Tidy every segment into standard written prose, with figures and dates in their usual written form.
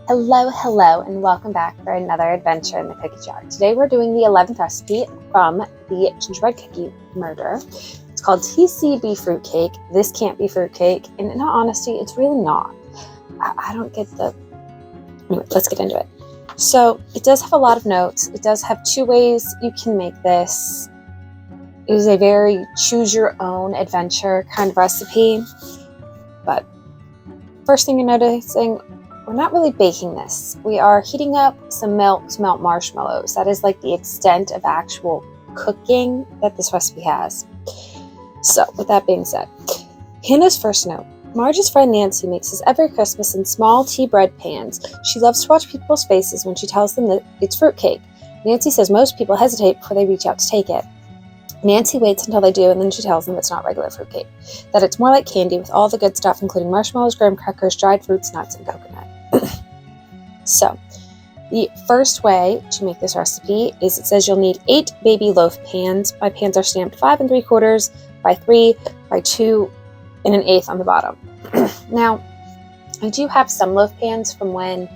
Hello, and welcome back for another adventure in the cookie jar. Today we're doing the 11th recipe from the Gingerbread Cookie Murder. It's called T.C.B. Fruitcake. This can't be fruitcake, and in all honesty, it's really not. I don't get the... Anyway, let's get into it. So it does have a lot of notes. It does have 2 ways you can make this. It is a very choose-your-own adventure kind of recipe. But first thing you're noticing, we're not really baking this. We are heating up some milk to melt marshmallows. That is like the extent of actual cooking that this recipe has. So with that being said, Hannah's first note. Marge's friend Nancy makes this every Christmas in small tea bread pans. She loves to watch people's faces when she tells them that it's fruitcake. Nancy says most people hesitate before they reach out to take it. Nancy waits until they do, and then she tells them it's not regular fruitcake, that it's more like candy with all the good stuff, including marshmallows, graham crackers, dried fruits, nuts, and coconut. So, the first way to make this recipe is it says you'll need 8 baby loaf pans. My pans are stamped 5 3/4 by 3 by 2 1/8 on the bottom. Now, I do have some loaf pans from when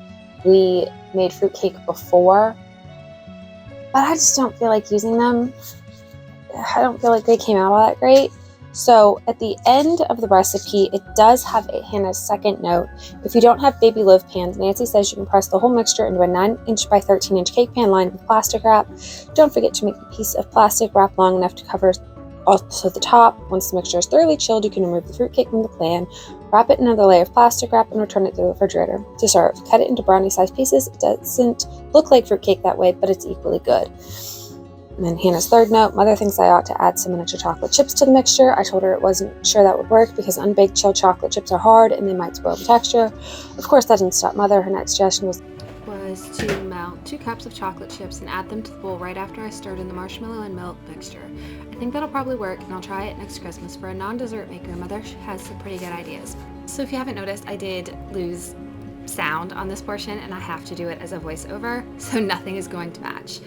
we made fruitcake before, but I just don't feel like using them. I don't feel like they came out all that great. So at the end of the recipe, it does have Hannah's second note. If you don't have baby loaf pans, Nancy says you can press the whole mixture into a 9-inch by 13-inch cake pan lined with plastic wrap. Don't forget to make the piece of plastic wrap long enough to cover also the top. Once the mixture is thoroughly chilled, you can remove the fruitcake from the pan, wrap it in another layer of plastic wrap, and return it to the refrigerator to serve. Cut it into brownie-sized pieces. It doesn't look like fruitcake that way, but it's equally good. And then Hannah's third note, Mother thinks I ought to add some miniature chocolate chips to the mixture. I told her it wasn't sure that would work because unbaked chilled chocolate chips are hard and they might spoil the texture. Of course, that didn't stop Mother. Her next suggestion was to melt 2 cups of chocolate chips and add them to the bowl right after I stirred in the marshmallow and milk mixture. I think that'll probably work, and I'll try it next Christmas. For a non-dessert maker, Mother has some pretty good ideas. So if you haven't noticed, I did lose sound on this portion, and I have to do it as a voiceover, so nothing is going to match.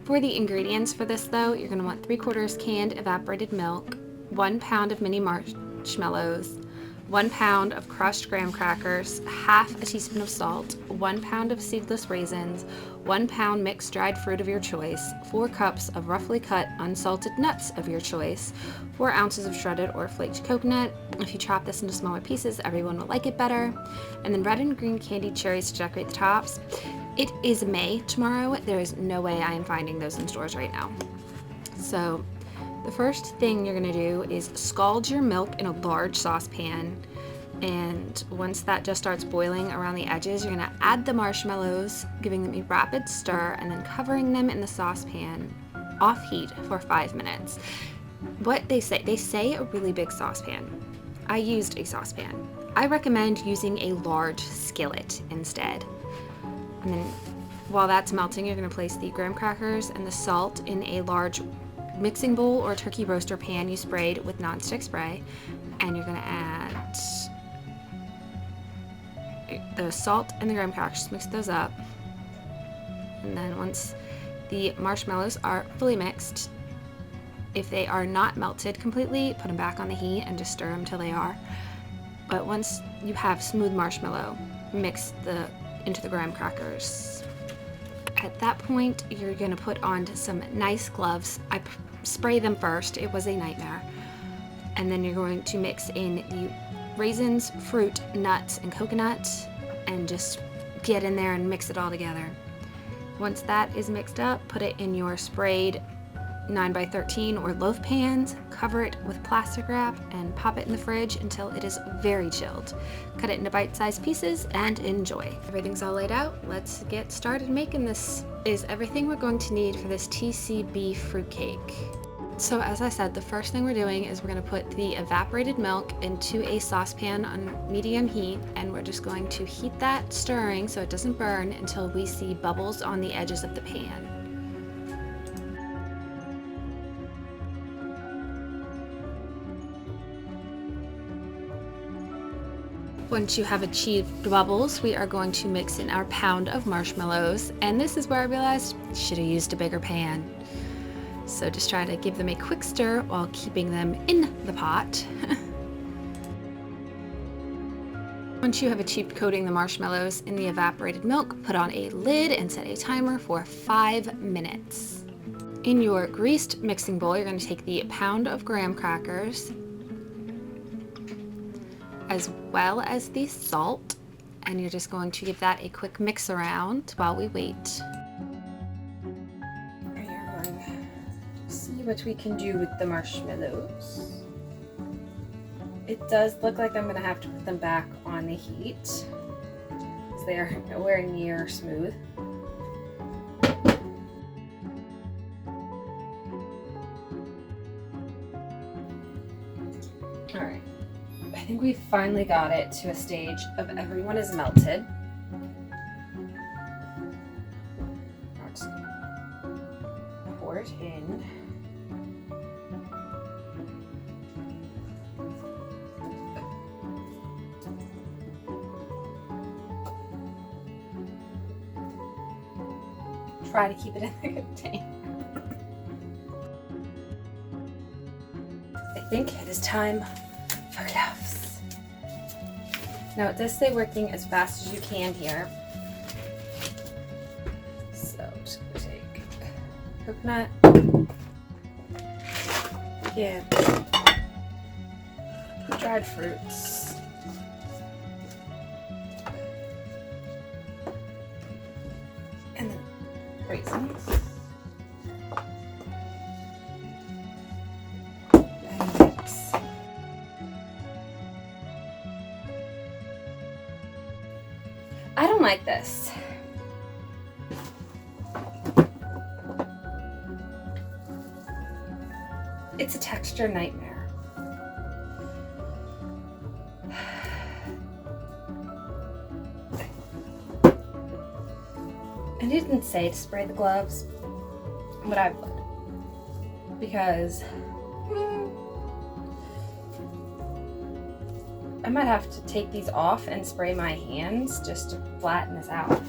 For the ingredients for this though, you're going to want 3/4 canned evaporated milk, 1 pound of mini marshmallows, 1 pound of crushed graham crackers, half a teaspoon of salt, 1 pound of seedless raisins, 1 pound mixed dried fruit of your choice, 4 cups of roughly cut unsalted nuts of your choice, 4 ounces of shredded or flaked coconut. If you chop this into smaller pieces, everyone will like it better. And then red and green candied cherries to decorate the tops. It is May tomorrow. There is no way I am finding those in stores right now. So the first thing you're going to do is scald your milk in a large saucepan, and once that just starts boiling around the edges, you're going to add the marshmallows, giving them a rapid stir, and then covering them in the saucepan off heat for 5 minutes. What they say a really big saucepan. I used a saucepan. I recommend using a large skillet instead. And then while that's melting, you're going to place the graham crackers and the salt in a large mixing bowl or turkey roaster pan you sprayed with nonstick spray. And you're going to add the salt and the graham crackers, mix those up. And then once the marshmallows are fully mixed, if they are not melted completely, put them back on the heat and just stir them till they are. But once you have smooth marshmallow, mix into the graham crackers. At that point, you're going to put on some nice gloves. I spray them first. It was a nightmare. And then you're going to mix in the raisins, fruit, nuts, and coconut, and just get in there and mix it all together. Once that is mixed up, put it in your sprayed 9 by 13 or loaf pans, cover it with plastic wrap, and pop it in the fridge until it is very chilled. Cut it into bite-sized pieces and enjoy. Everything's all laid out. Let's get started making this. Is everything we're going to need for this T.C.B. fruitcake. So as I said, the first thing we're doing is we're going to put the evaporated milk into a saucepan on medium heat, and we're just going to heat that, stirring so it doesn't burn, until we see bubbles on the edges of the pan. Once you have achieved bubbles, we are going to mix in our pound of marshmallows, and this is where I realized I should have used a bigger pan. So just try to give them a quick stir while keeping them in the pot. Once you have achieved coating the marshmallows in the evaporated milk, put on a lid and set a timer for 5 minutes. In your greased mixing bowl, you're going to take the pound of graham crackers, as well as the salt, and you're just going to give that a quick mix around while we wait. We are going to see what we can do with the marshmallows. It does look like I'm going to have to put them back on the heat, because they are nowhere near smooth. Alright, I think we finally got it to a stage of everyone is melted. I'll just pour it in. Try to keep it in the container. I think it is time for gloves. Now it does say working as fast as you can here. So I'm just going to take coconut. Again, dried fruits. And then raisins. And mix. I don't like this. It's a texture nightmare. I didn't say to spray the gloves, but I would, because I might have to take these off and spray my hands just to flatten this out.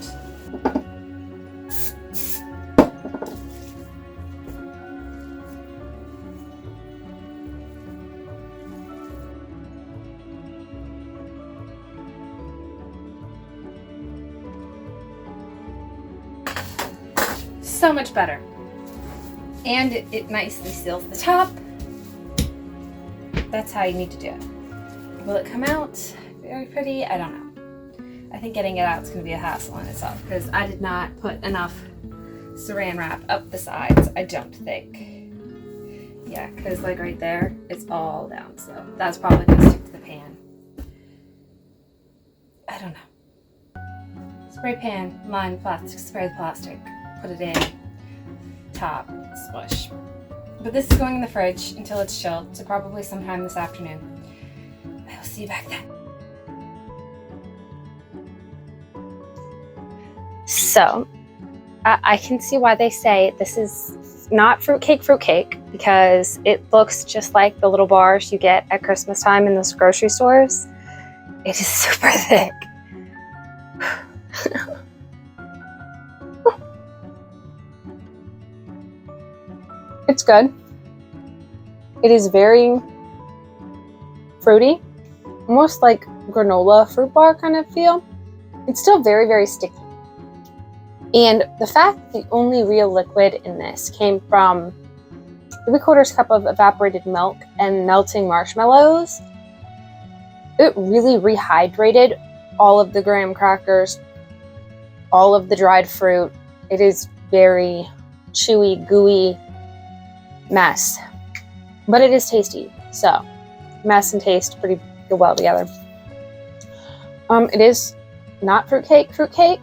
So much better. And it nicely seals the top. That's how you need to do it. Will it come out very pretty? I don't know. I think getting it out is going to be a hassle in itself, because I did not put enough saran wrap up the sides, I don't think. Yeah, because like right there, it's all down, so that's probably going to stick to the pan. I don't know. Spray pan, line plastic, spray the plastic. Put it in, top, smush. But this is going in the fridge until it's chilled, so probably sometime this afternoon. I will see you back then. So, I can see why they say this is not fruitcake, because it looks just like the little bars you get at Christmas time in those grocery stores. It is super thick. It's good. It is very fruity, almost like granola fruit bar kind of feel. It's still very, very sticky. And the fact the only real liquid in this came from 3/4 cup of evaporated milk and melting marshmallows, it really rehydrated all of the graham crackers, all of the dried fruit. It is very chewy, gooey mess, but it is tasty. So mess and taste pretty go well together. It is not fruitcake.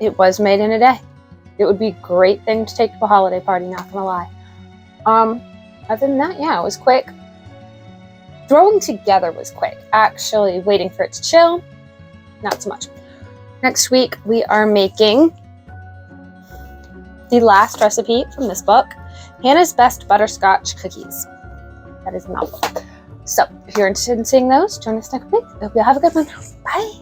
It was made in a day. It would be a great thing to take to a holiday party, not gonna lie. Other than that, yeah, it was quick. Throwing together was quick. Actually waiting for it to chill, not so much. Next week we are making the last recipe from this book, Hannah's Best Butterscotch Cookies. That is a mouthful. So if you're interested in seeing those, join us next week. Hope you'll have a good one. Bye.